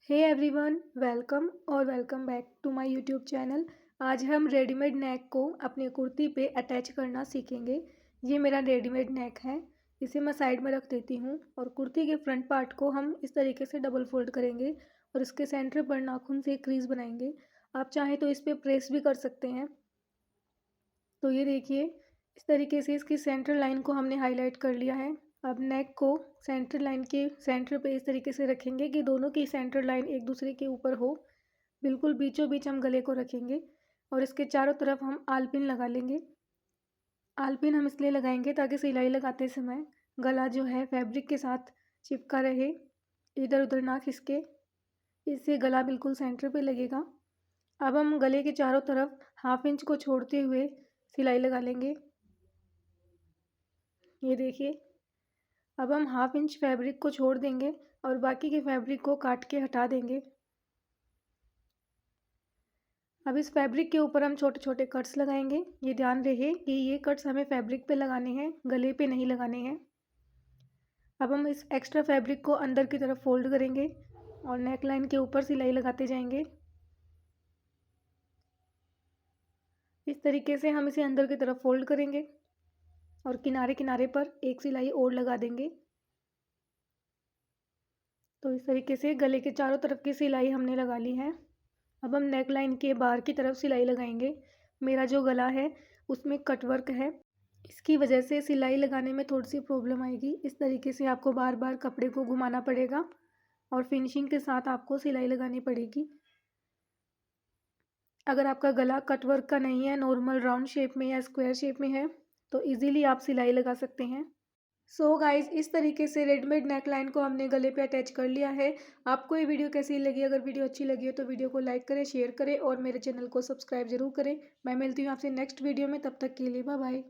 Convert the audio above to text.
हे everyone, welcome और welcome back to my YouTube channel. आज हम रेडीमेड नेक को अपनी कुर्ती पे अटैच करना सीखेंगे। ये मेरा रेडीमेड नेक है। इसे मैं साइड में रख देती हूँ और कुर्ती के फ्रंट पार्ट को हम इस तरीके से डबल फोल्ड करेंगे और इसके सेंटर पर नाखून से क्रीज बनाएंगे। आप चाहें तो इस पर प्रेस भी कर सकते हैं। तो ये देखिए, इस तरीके से इसकी सेंटर लाइन को हमने हाईलाइट कर लिया है। अब नेक को सेंटर लाइन के सेंटर पे इस तरीके से रखेंगे कि दोनों की सेंटर लाइन एक दूसरे के ऊपर हो। बिल्कुल बीचों बीच हम गले को रखेंगे और इसके चारों तरफ हम आलपिन लगा लेंगे। आलपिन हम इसलिए लगाएंगे ताकि सिलाई लगाते समय गला जो है फैब्रिक के साथ चिपका रहे, इधर उधर ना खिसके। इससे गला बिल्कुल सेंटर पे लगेगा। अब हम गले के चारों तरफ हाफ इंच को छोड़ते हुए सिलाई लगा लेंगे। ये देखिए, अब हम हाफ इंच फैब्रिक को छोड़ देंगे और बाकी के फैब्रिक को काट के हटा देंगे। अब इस फैब्रिक के ऊपर हम छोटे छोटे कट्स लगाएंगे। ये ध्यान रहे कि ये कट्स हमें फैब्रिक पे लगाने हैं, गले पे नहीं लगाने हैं। अब हम इस एक्स्ट्रा फैब्रिक को अंदर की तरफ फोल्ड करेंगे और नेक लाइन के ऊपर सिलाई लगाते जाएंगे। इस तरीके से हम इसे अंदर की तरफ फोल्ड करेंगे और किनारे किनारे पर एक सिलाई और लगा देंगे। तो इस तरीके से गले के चारों तरफ की सिलाई हमने लगा ली है। अब हम नेक लाइन के बाहर की तरफ सिलाई लगाएंगे। मेरा जो गला है उसमें कटवर्क है, इसकी वजह से सिलाई लगाने में थोड़ी सी प्रॉब्लम आएगी। इस तरीके से आपको बार बार कपड़े को घुमाना पड़ेगा और फिनिशिंग के साथ आपको सिलाई लगानी पड़ेगी। अगर आपका गला कटवर्क का नहीं है, नॉर्मल राउंड शेप में या स्क्वायर शेप में है, तो इजीली आप सिलाई लगा सकते हैं। सो गाइज, इस तरीके से रेडीमेड नेक लाइन को हमने गले पे अटैच कर लिया है। आपको ये वीडियो कैसी लगी? अगर वीडियो अच्छी लगी हो तो वीडियो को लाइक करें, शेयर करें और मेरे चैनल को सब्सक्राइब जरूर करें। मैं मिलती हूँ आपसे नेक्स्ट वीडियो में, तब तक के लिए बाय बाय।